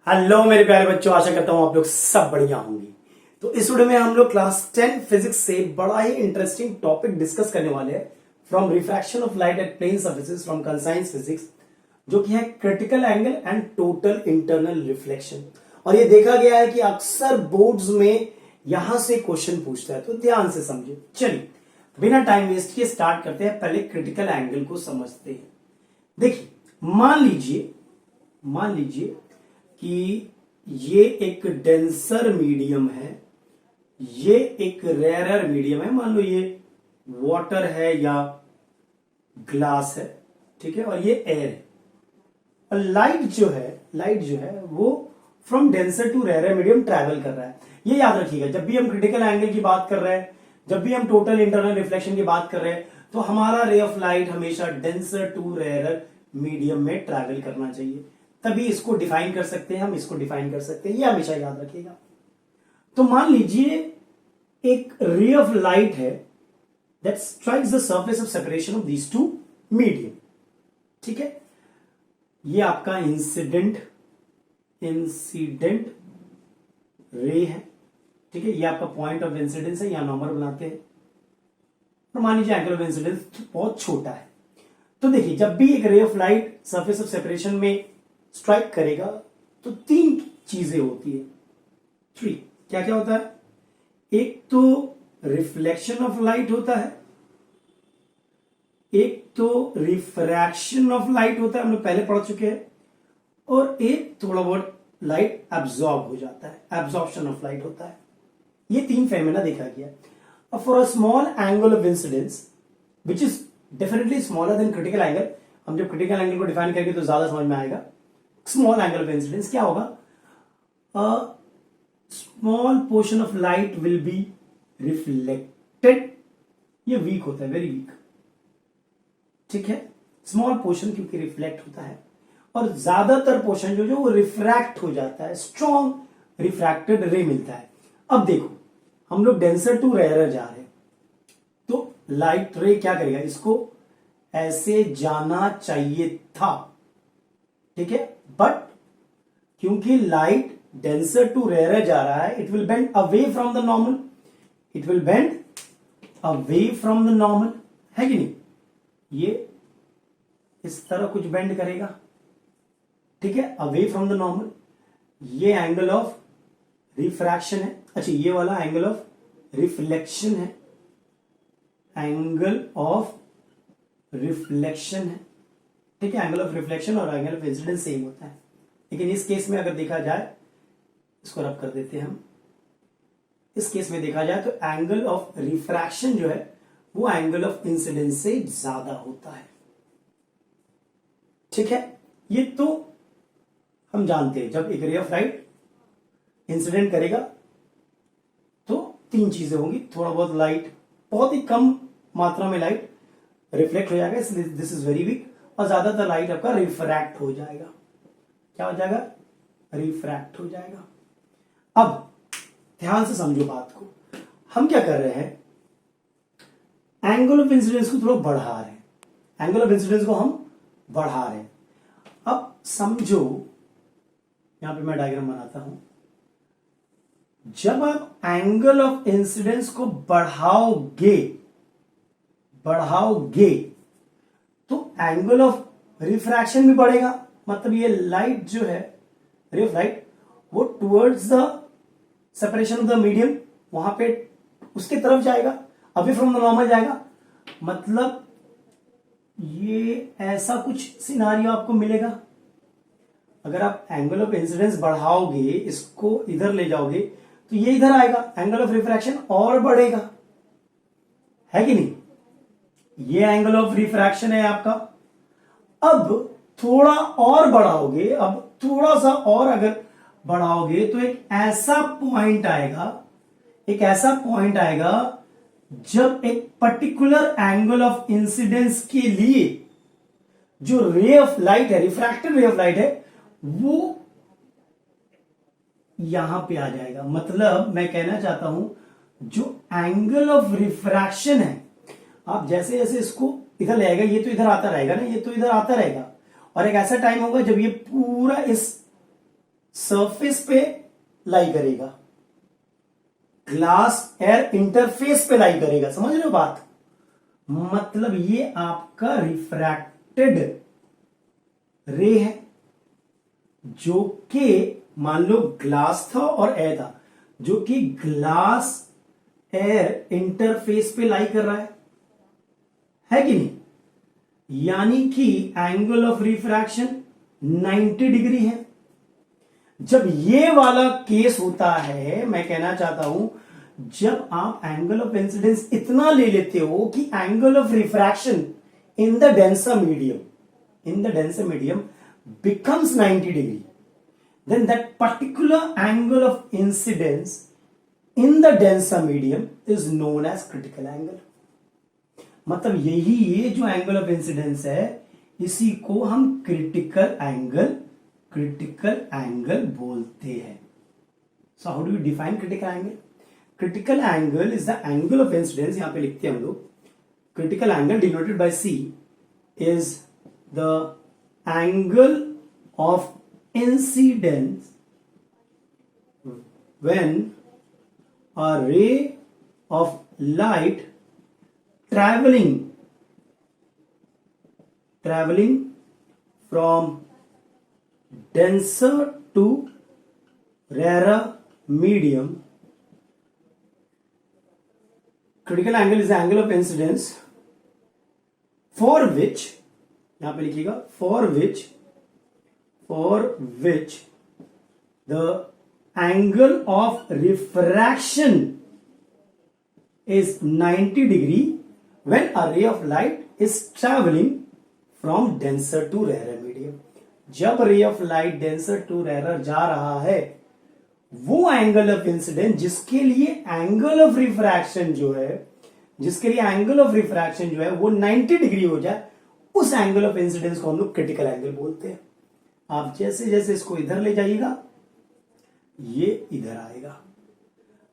Hello मेरे प्यारे बच्चों, आशा करता हूं आप लोग सब बढ़िया होंगे। तो इस वीडियो में हम लोग क्लास 10 फिजिक्स से बड़ा ही इंटरेस्टिंग टॉपिक डिस्कस करने वाले हैं, from refraction of light at plane surfaces from concise physics, जो कि है critical angle and total internal reflection. और ये देखा गया है कि अक्सर बोर्ड्स में यहां से क्वेश्चन पूछता है, तो ध्यान से समझिए। चलिए बिना टाइम वेस्ट किए स्टार्ट करते हैं। पहले क्रिटिकल एंगल को समझते हैं। देखिए, मान लीजिए कि ये एक डेंसर मीडियम है, ये एक रेयरर मीडियम है। मान लो ये वाटर है या ग्लास है, ठीक है, और ये एयर है। और लाइट जो है वो from denser to rarer medium travel कर रहा है। ये याद रखिएगा, जब भी हम क्रिटिकल एंगल की बात कर रहे हैं, जब भी हम टोटल इंटरनल रिफ्लेक्शन की बात कर रहे हैं, तो हमारा रे ऑफ लाइट हमेशा डेंसर टू रेयरर मीडियम में ट्रैवल करना चाहिए, तभी इसको डिफाइन कर सकते हैं, हम इसको डिफाइन कर सकते हैं। ये हमेशा याद रखिएगा। तो मान लीजिए एक रे ऑफ लाइट है that strikes the surface of separation of these two medium, ठीक है। ये आपका इंसिडेंट रे है, ठीक है। ये आपका पॉइंट ऑफ इंसिडेंस है, यहां नंबर बनाते हैं। और मान लीजिए एंगल ऑफ इंसिडेंस बहुत छोटा है। तो देखिए, जब भी एक रे of light surface of separation में स्ट्राइक करेगा तो तीन चीजें होती है। थ्री, क्या क्या होता है? एक तो रिफ्लेक्शन ऑफ लाइट होता है, एक तो रिफ्रैक्शन ऑफ लाइट होता है, हम लोग पहले पढ़ चुके हैं, और एक थोड़ा बहुत लाइट एब्जॉर्ब हो जाता है, एब्जॉर्प्शन ऑफ लाइट होता है। ये तीन फेमिना देखा गया। अब for a small angle of incidence which is definitely smaller than critical angle, हम जब क्रिटिकल एंगल को डिफाइन करेंगे तो ज्यादा समझ में आएगा। स्मॉल एंगल ऑफ इंसिडेंस क्या होगा? A small portion of light will be reflected. ये वीक होता है, वेरी वीक, ठीक है। स्मॉल पोर्शन क्योंकि रिफ्लेक्ट होता है, और ज्यादातर पोर्शन जो वो रिफ्रैक्ट हो जाता है, स्ट्रॉन्ग रिफ्रैक्टेड रे मिलता है। अब देखो, हम लोग डेंसर टू रेयरर जा रहे हैं, तो लाइट रे क्या करेगा? इसको ऐसे जाना चाहिए था, ठीक है, बट क्योंकि लाइट डेंसर टू रेयरर जा रहा है, it will bend away from the normal, है कि नहीं? ये इस तरह कुछ बेंड करेगा, ठीक है, अवे फ्रॉम द नॉर्मल। ये एंगल ऑफ रिफ्रैक्शन है। अच्छा, ये वाला एंगल ऑफ रिफ्लेक्शन है, एंगल ऑफ रिफ्लेक्शन है, ठीक है। एंगल ऑफ रिफ्लेक्शन और एंगल ऑफ इंसिडेंस सेम होता है, लेकिन इस केस में अगर देखा जाए, इसको रब कर देते हैं हम, इस केस में देखा जाए तो एंगल ऑफ रिफ्रैक्शन जो है वो एंगल ऑफ इंसिडेंस से ज्यादा होता है, ठीक है। ये तो हम जानते हैं, जब एक रे ऑफ लाइट इंसिडेंट करेगा तो तीन चीजें होंगी। थोड़ा बहुत लाइट, बहुत ही कम मात्रा में लाइट रिफ्लेक्ट हो जाएगा, दिस इज वेरी वीक, और ज्यादातर लाइट आपका रिफ्रैक्ट हो जाएगा। क्या हो जाएगा? रिफ्रैक्ट हो जाएगा। अब ध्यान से समझो बात को। हम क्या कर रहे हैं? एंगल ऑफ इंसिडेंस को थोड़ा बढ़ा रहे हैं, एंगल ऑफ इंसिडेंस को हम बढ़ा रहे हैं। अब समझो, यहां पे मैं डायग्राम बनाता हूं। जब आप एंगल ऑफ इंसिडेंस को बढ़ाओगे तो एंगल ऑफ रिफ्रैक्शन भी बढ़ेगा। मतलब ये लाइट जो है, रे ऑफ लाइट, वो towards the separation of the medium, वहां पे उसके तरफ जाएगा, अवे फ्रॉम द नॉर्मल जाएगा। मतलब ये ऐसा कुछ सिनारियो आपको मिलेगा। अगर आप एंगल ऑफ इंसिडेंस बढ़ाओगे, इसको इधर ले जाओगे, तो ये इधर आएगा, एंगल ऑफ रिफ्रैक्शन और बढ़ेगा, है कि नहीं? ये एंगल ऑफ रिफ्रैक्शन है आपका। अब थोड़ा और बढ़ाओगे, अब थोड़ा सा और अगर बढ़ाओगे तो एक ऐसा पॉइंट आएगा जब एक पर्टिकुलर एंगल ऑफ इंसिडेंस के लिए जो रे ऑफ लाइट है, रिफ्रैक्टेड रे ऑफ लाइट है, वो यहां पे आ जाएगा। मतलब मैं कहना चाहता हूं, जो एंगल ऑफ रिफ्रैक्शन है, आप जैसे जैसे इसको इधर ले आएगा, ये तो इधर आता रहेगा ना, ये तो इधर आता रहेगा, और एक ऐसा टाइम होगा जब ये पूरा इस सरफेस पे लाई करेगा, ग्लास एयर इंटरफेस पे लाई करेगा। समझ रहे हो बात? मतलब ये आपका रिफ्रैक्टेड रे है, जो कि मान लो ग्लास था और एयर था, जो कि ग्लास एयर इंटरफेस पे लाई कर रहा है कि नहीं? यानी कि एंगल ऑफ रिफ्रैक्शन 90 डिग्री है। जब ये वाला केस होता है, मैं कहना चाहता हूं, जब आप एंगल ऑफ इंसिडेंस इतना ले लेते हो कि angle of refraction in the denser medium becomes 90 degree, then that particular angle of incidence in the denser medium is known as critical angle. मतलब ये जो एंगल ऑफ इंसिडेंस है, इसी को हम क्रिटिकल एंगल बोलते हैं। So how do you define critical angle? Critical angle is the angle of incidence, यहां पे लिखते हैं हम लोग, critical angle denoted by C is the angle of incidence when a ray of light traveling from denser to rarer medium. Critical angle is the angle of incidence for which, यहां पे लिखिएगा, for which the angle of refraction is 90 degree when a ray of light is traveling from denser to rarer medium. जब ray of light denser to rarer जा रहा है, वो angle of incidence जिसके लिए एंगल ऑफ रिफ्रैक्शन जो है वो 90 डिग्री हो जाए, उस एंगल ऑफ इंसिडेंस को हम लोग क्रिटिकल एंगल बोलते हैं। आप जैसे जैसे इसको इधर ले जाइएगा, ये इधर आएगा।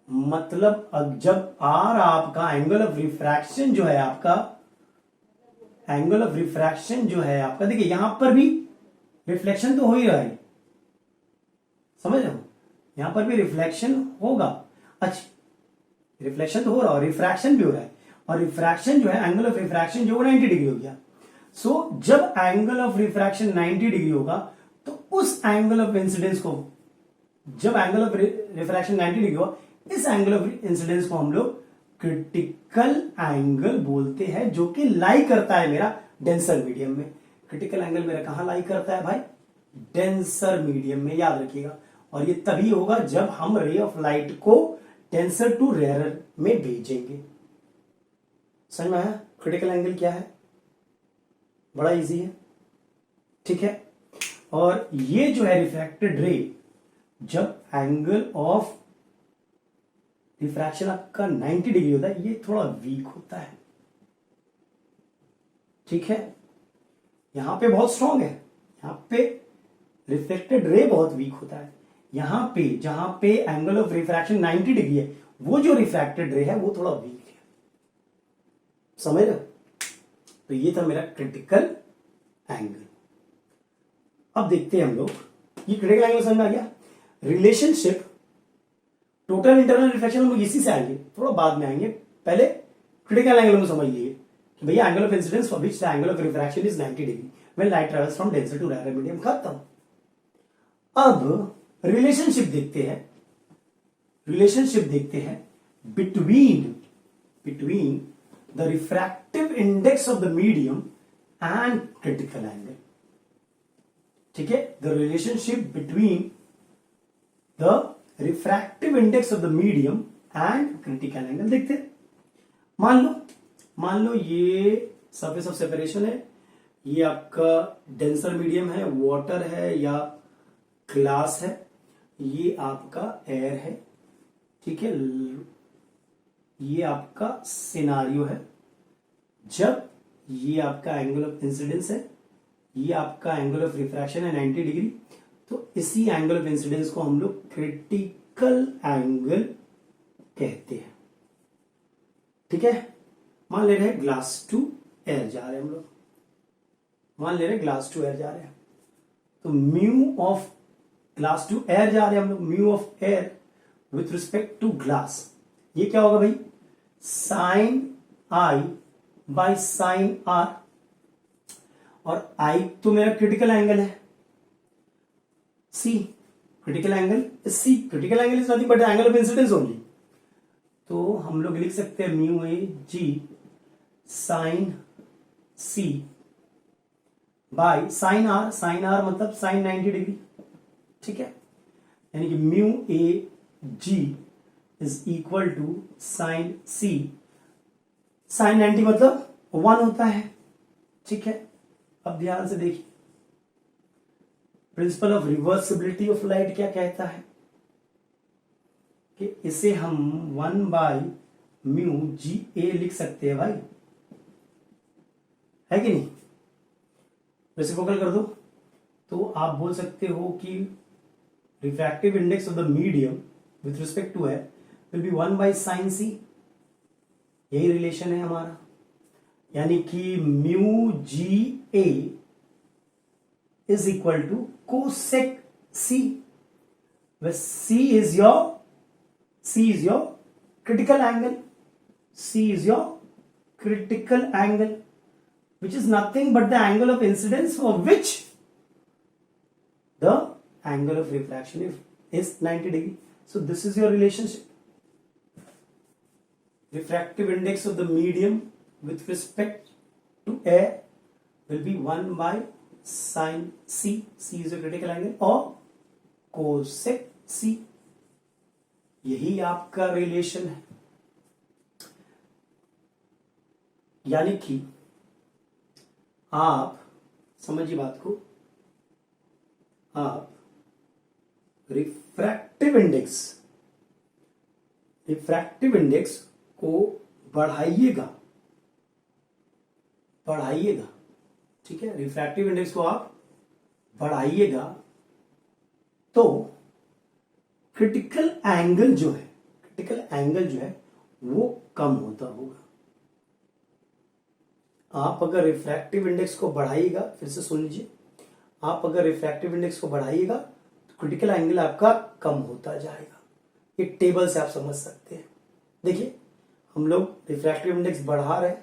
मतलब अब जब आर आपका एंगल ऑफ रिफ्रैक्शन जो है आपका देखिए, यहां पर भी रिफ्लेक्शन तो हो ही रहा है, समझ रहे हो? यहां पर भी रिफ्लेक्शन होगा। अच्छा, रिफ्लेक्शन तो हो रहा है और रिफ्रैक्शन भी हो रहा है, और रिफ्रैक्शन जो है, एंगल ऑफ रिफ्रैक्शन जो 90 डिग्री हो गया। सो जब एंगल ऑफ रिफ्रैक्शन 90 डिग्री होगा, तो उस एंगल ऑफ इंसिडेंस को, जब एंगल ऑफ रिफ्रैक्शन 90 डिग्री हो, इस एंगल ऑफ इंसिडेंस को हम लोग क्रिटिकल एंगल बोलते हैं, जो कि लाई करता है मेरा डेंसर मीडियम में। क्रिटिकल एंगल मेरा कहां लाई करता है भाई? डेंसर मीडियम में, याद रखिएगा। और ये तभी होगा जब हम रे ऑफ लाइट को डेंसर टू रेयर में भेजेंगे। समझ में आया क्रिटिकल एंगल क्या है? बड़ा इजी है, ठीक है। और ये जो है रिफ्रैक्टेड रे, जब एंगल ऑफ रिफ्रैक्शन आपका 90 डिग्री होता है, ये थोड़ा वीक होता है, ठीक है। यहां पे बहुत स्ट्रांग है, यहां पे रिफ्लेक्टेड रे बहुत वीक होता है। यहां पे जहां पे एंगल ऑफ रिफ्रैक्शन 90 डिग्री है, वो जो रिफ्रैक्टेड रे है वो थोड़ा वीक है, समझ रहे? तो ये था मेरा क्रिटिकल एंगल। अब देखते हैं हम लोग, ये क्रिटिकल एंगल समझ में आ गया। रिलेशनशिप टोटल इंटरनल रिफ्लेक्शन हम लोग इसी से आएंगे, थोड़ा बाद में आएंगे। पहले क्रिटिकल एंगल को समझ लिए कि भैया angle of incidence for which the angle of refraction is 90 degree when light travels from denser to rare medium, खत्म। अब रिलेशनशिप देखते हैं between the refractive index of the medium and critical angle, ठीक है। The relationship between the refractive index of the medium and critical angle देखते हैं। मान लो ये सरफेस ऑफ सेपरेशन है, ये आपका डेंसर मीडियम है, वाटर है या ग्लास है, ये आपका एयर है, ठीक है। ये आपका सिनारियो है। जब ये आपका एंगल ऑफ इंसिडेंस है, ये आपका एंगल ऑफ रिफ्रैक्शन है 90 डिग्री, तो इसी एंगल ऑफ इंसिडेंस को हम लोग क्रिटिकल एंगल कहते हैं, ठीक है। मान ले रहे हैं ग्लास टू एयर जा रहे हैं हम लोग, तो mu of glass to air जा रहे हैं हम लोग, mu of air with respect to glass, ये क्या होगा भाई, sine I by sine R, और आई तो मेरा क्रिटिकल एंगल है, C critical angle is C, critical angle is nothing but the angle of incidence only, तो हम लोग लिख सकते हैं mu A G sine C by sine R मतलब साइन 90 डिग्री, ठीक है, यानी कि mu A g is equal to sine C, sine 90 मतलब 1 होता है, ठीक है। अब ध्यान से देखिए, principle of reversibility of light क्या कहता है कि इसे हम 1 बाय म्यू जी ए लिख सकते हैं भाई, है कि नहीं, रेसिप्रोकल कर दो तो आप बोल सकते हो कि refractive index of the medium with respect to air will be 1 by sine C, यही रिलेशन है हमारा, यानी कि mu G A is equal to cosec C, where C is your critical angle, C is your critical angle, which is nothing but the angle of incidence for which the angle of refraction is 90 degree. So this is your relationship. Refractive index of the medium with respect to air will be 1 by sin C. C is your critical angle, or cosec C. यही आपका relation है, यानी कि आप समझिए बात को, आप रिफ्रैक्टिव इंडेक्स को बढ़ाइएगा, ठीक है, रिफ्रैक्टिव इंडेक्स को आप बढ़ाइएगा तो क्रिटिकल एंगल जो है वो कम होता होगा। आप अगर रिफ्रैक्टिव इंडेक्स को बढ़ाइएगा, फिर से सुन लीजिए, आप अगर रिफ्रैक्टिव इंडेक्स को बढ़ाइएगा तो क्रिटिकल एंगल आपका कम होता जाएगा। एक टेबल से आप समझ सकते हैं। देखिए, हम लोग रिफ्रैक्टिव इंडेक्स बढ़ा रहे हैं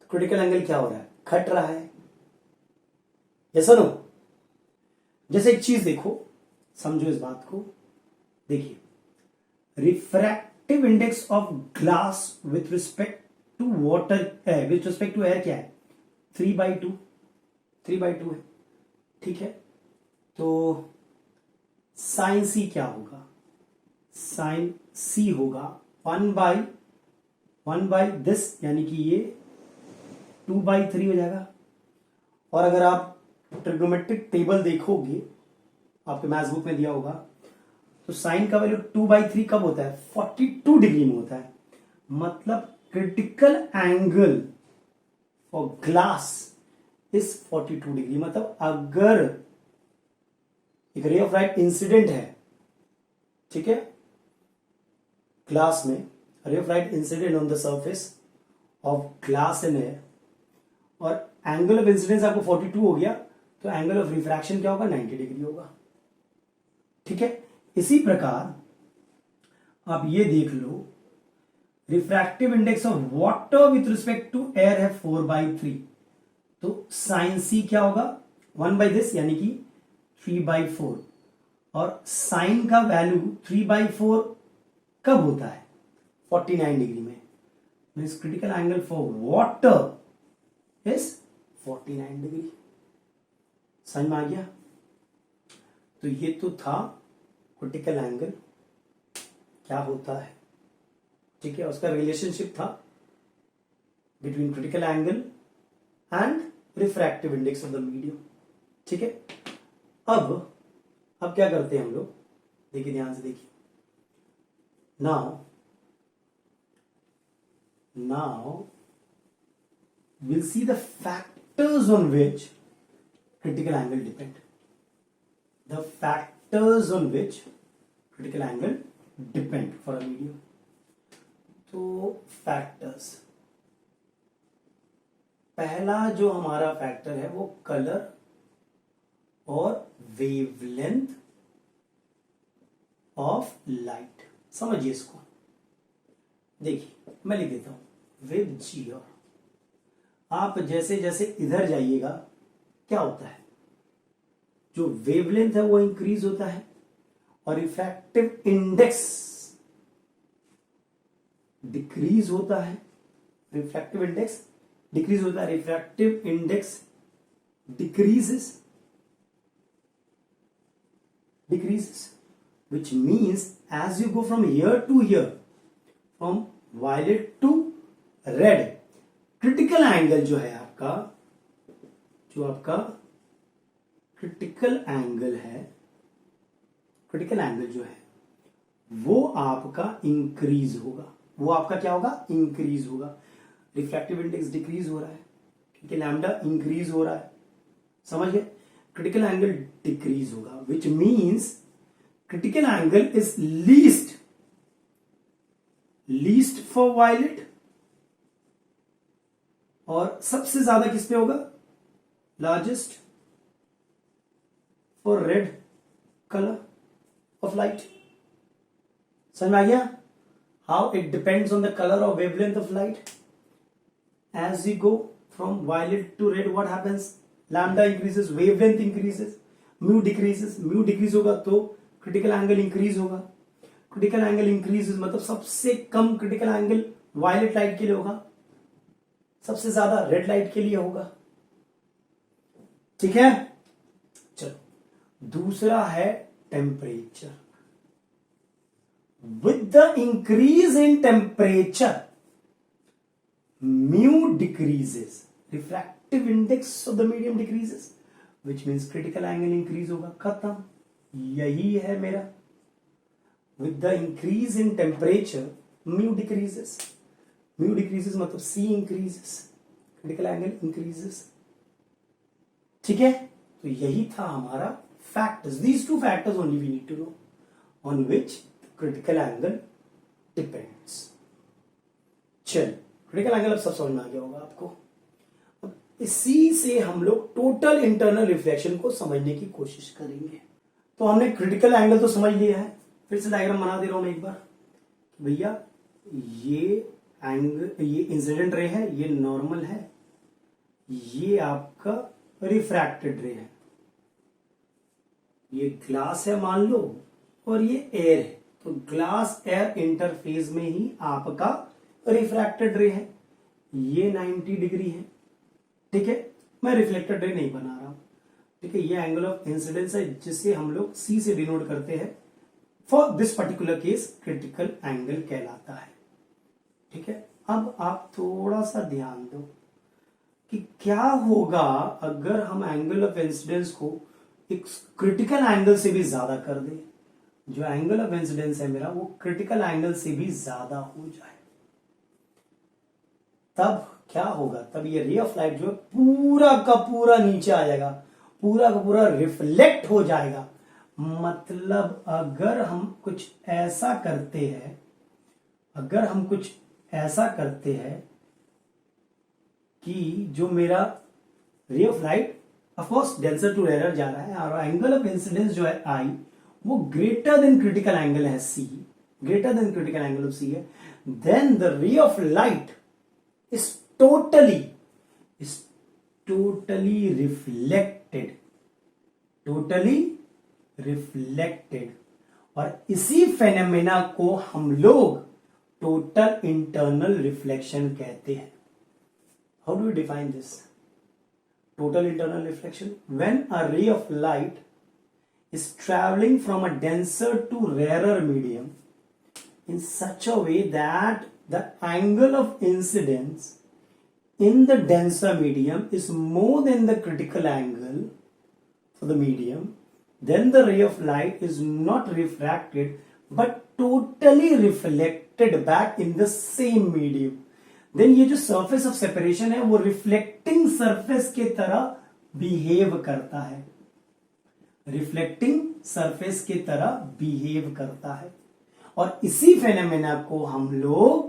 तो क्रिटिकल एंगल क्या हो रहा है, घट रहा है, यस और नो। जैसे एक चीज देखो, समझो इस बात को, देखिए, refractive index of glass with respect to water, with respect to air क्या है, 3/2 है, ठीक है। तो साइन सी क्या होगा, साइन सी होगा 1 बाय दिस, यानी कि ये 2/3 हो जाएगा। और अगर आप ट्रिग्नोमेट्रिक टेबल देखोगे, आपके मैथ्स बुक में दिया होगा, तो साइन का वैल्यू 2/3 कब होता है, 42 डिग्री में होता है। मतलब critical angle for glass is 42 degree. मतलब अगर एक रे ऑफ लाइट इंसिडेंट है, ठीक है, ग्लास में रे of light incident on the surface of glass and air, और एंगल ऑफ इंसिडेंस आपको 42 हो गया, तो एंगल ऑफ रिफ्रैक्शन क्या होगा, 90 डिग्री होगा, ठीक है। इसी प्रकार आप ये देख लो, refractive index of water with respect to air है 4/3, तो साइन सी क्या होगा, 1 बाय दिस, यानी कि 3/4, और साइन का वैल्यू 3/4 कब होता है, 49 डिग्री में। Means critical angle for water is 49 degree. समझ में आ गया। तो ये तो था क्रिटिकल एंगल क्या होता है, ठीक है, उसका रिलेशनशिप था between critical angle and refractive index of the medium, ठीक है। अब क्या करते हैं हम लोग, देखिए ध्यान से देखिए, now we'll see the factors on which critical angle depend. The factors on which critical angle depend for a medium. तो factors, पहला जो हमारा फैक्टर है वो कलर और वेवलेंथ ऑफ लाइट। समझिए इसको, देखिए मैं लिख देता हूं वेव जी। और आप जैसे जैसे इधर जाइएगा क्या होता है, जो वेवलेंथ है वो इंक्रीज होता है और रिफ्रैक्टिव इंडेक्स डिक्रीज होता है। रिफ्रैक्टिव इंडेक्स डिक्रीज होता है, refractive index decreases which means as you go from here to here, from violet to red, critical angle जो है आपका, जो आपका critical angle है, critical angle जो है वो आपका इंक्रीज होगा। वो आपका क्या होगा, इंक्रीज होगा। रिफ्रैक्टिव इंडेक्स डिक्रीज हो रहा है क्योंकि लैम्डा इंक्रीज हो रहा है, समझ गए। क्रिटिकल एंगल डिक्रीज होगा which means critical angle is least for violet और सबसे ज्यादा किस पे होगा, largest for red colour of light. समझ में आ गया how it depends on the colour of wavelength of light. As you go from violet to red what happens, lambda increases, wavelength increases, mu decreases. Mu decrease होगा तो critical angle increase होगा। Critical angle increases मतलब सबसे कम critical angle violet light के लिए होगा, सबसे ज्यादा रेड लाइट के लिए होगा। ठीक है, चलो दूसरा है temperature. With the increase in temperature mu decreases, refractive index of the medium decreases which means critical angle increase होगा। खत्म, यही है मेरा। With the increase in temperature mu decreases, mu decreases मतलब C increases, critical angle increases. ठीक है, तो यही था हमारा factors, these two factors only we need to know on which critical angle depends. चल क्रिटिकल एंगल अब सब समझ में आ गया होगा आपको। इसी से हम लोग टोटल इंटरनल रिफ्लेक्शन को समझने की कोशिश करेंगे। तो हमने क्रिटिकल एंगल तो समझ लिया है, फिर से डायग्राम बना दे रहा हूं मैं एक बार। भैया ये एंगल, ये इंसिडेंट रे है, ये नॉर्मल है, ये आपका रिफ्रैक्टेड रे है, ये ग्लास है मान लो और ये एयर है, तो ग्लास एयर इंटरफेस में ही आपका रिफ्रैक्टेड रे है, ये 90 डिग्री है। ठीक है, मैं रिफ्लेक्टेड रे नहीं बना रहा हूं। ठीक है, ये एंगल ऑफ इंसिडेंस है जिसे हम लोग सी से डिनोट करते हैं। For this particular case critical angle कहलाता है। ठीक है, अब आप थोड़ा सा ध्यान दो कि क्या होगा अगर हम एंगल ऑफ इंसिडेंस को एक क्रिटिकल एंगल से भी ज्यादा कर दें। जो एंगल ऑफ इंसिडेंस है मेरा वो क्रिटिकल एंगल से भी ज्यादा हो जाए, तब क्या होगा, तब ये रे ऑफ लाइट जो है पूरा का पूरा नीचे आ जाएगा, पूरा का पूरा रिफ्लेक्ट हो जाएगा। मतलब अगर हम कुछ ऐसा करते हैं, अगर हम कुछ ऐसा करते हैं कि जो मेरा ray of light of course denser to rare जा रहा है और एंगल ऑफ इंसिडेंस जो है आई वो ग्रेटर देन क्रिटिकल एंगल है C, greater than critical angle of C है, then the ray of light is totally reflected और इसी फेनोमेना को हम लोग टोटल इंटरनल रिफ्लेक्शन कहते हैं। How do you define this? Total internal reflection, when a रे of light is traveling from a denser to rarer medium in such a way that the angle of incidence in the denser medium is more than the critical angle for the medium, then the ray of light is not refracted but totally reflected back in the same medium. Then ये जो surface of separation है वो reflecting surface के तरह behave करता है, reflecting surface के तरह बिहेव करता है और इसी फेनोमेना को हम लोग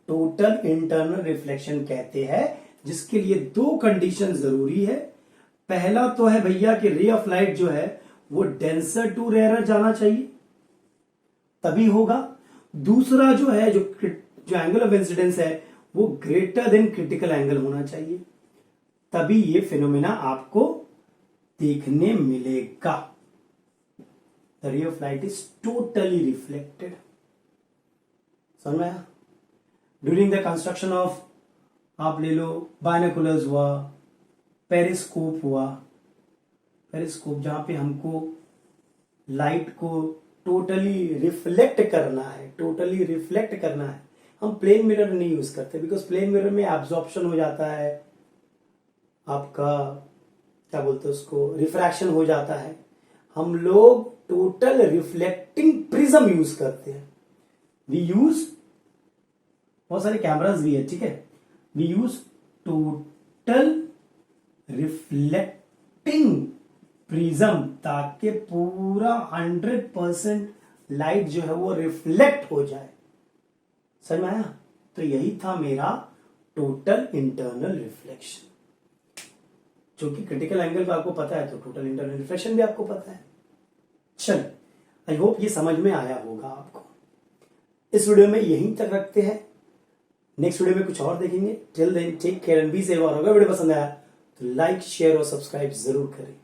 टोटल इंटरनल रिफ्लेक्शन कहते हैं, जिसके लिए दो कंडीशन जरूरी है। पहला तो है भैया कि रे ऑफ लाइट जो है वो डेंसर टू रेयर जाना चाहिए तभी होगा। दूसरा जो है, जो एंगल ऑफ इंसिडेंस है वो ग्रेटर देन क्रिटिकल एंगल होना चाहिए, तभी ये फिनोमेना आपको देखने मिलेगा। The ray of light is totally reflected. समझ में आया? ड्यूरिंग द कंस्ट्रक्शन ऑफ, आप ले लो बायनोकुलर्स हुआ, पेरिस्कोप हुआ, पेरिस्कोप जहां पे हमको लाइट को टोटली रिफ्लेक्ट करना है, टोटली रिफ्लेक्ट करना है, हम प्लेन मिरर नहीं यूज करते, बिकॉज प्लेन मिरर में एब्जॉर्प्शन हो जाता है, आपका क्या बोलते हैं उसको, रिफ्रैक्शन हो जाता है। हम लोग टोटल रिफ्लेक्टिंग प्रिज्म यूज करते हैं। वी यूज, बहुत सारे कैमरास भी है, ठीक है, we use total reflecting prism, ताकि पूरा 100% लाइट जो है वो रिफ्लेक्ट हो जाए। समझ में आया? तो यही था मेरा टोटल इंटरनल रिफ्लेक्शन, जो कि क्रिटिकल एंगल का आपको पता है, तो टोटल इंटरनल रिफ्लेक्शन भी आपको पता है। चल, आई होप ये समझ में आया होगा आपको। इस वीडियो में यहीं तक रखते हैं, नेक्स्ट वीडियो में कुछ और देखेंगे। Till then take care and be safe. और अगर वीडियो पसंद आया तो लाइक, शेयर और सब्सक्राइब जरूर करें।